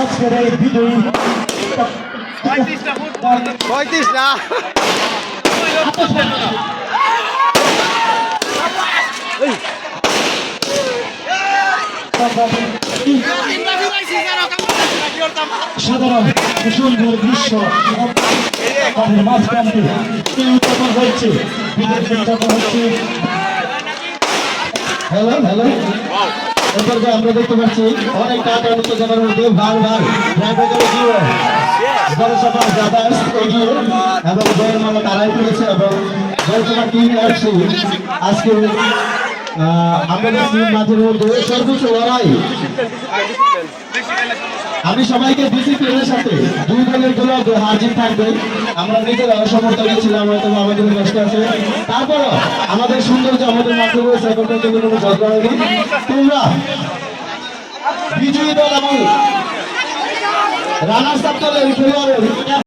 আজকের এই বিজয়ী 35 না সাধারণ সুন্দর দৃশ্য মাঝখানটি উত্থাপন হচ্ছে উত্থাপন হচ্ছে। হ্যালো হ্যালো এরপর যে আমরা দেখতে পাচ্ছি অনেক টাকা উত্তেজনার মধ্যে ভাগ ভাগ জনসভা ব্রাদার্স এগিয়ে এবং জয়ের মামা তারাই করেছে এবং জয়সভা টিম আসছে আজকে আমাদের মাঝের মধ্যে সর্বোচ্চ লড়াই। আমি সবাইকে ডিসিপ্লিনের সাথে দুই দলের জন্য হাজির থাকবে। আমরা নিজের সমর্থন ছিলাম হয়তো আমাদের কষ্ট আছে, তারপরও আমাদের সৌন্দর্য আমাদের মাঠে রয়েছে, এখন পর্যন্ত কোনো ঝগড়া হয়নি। তোমরা বিজয়ী দল এবং রানার্স আপ দলের খেলোয়াড়ের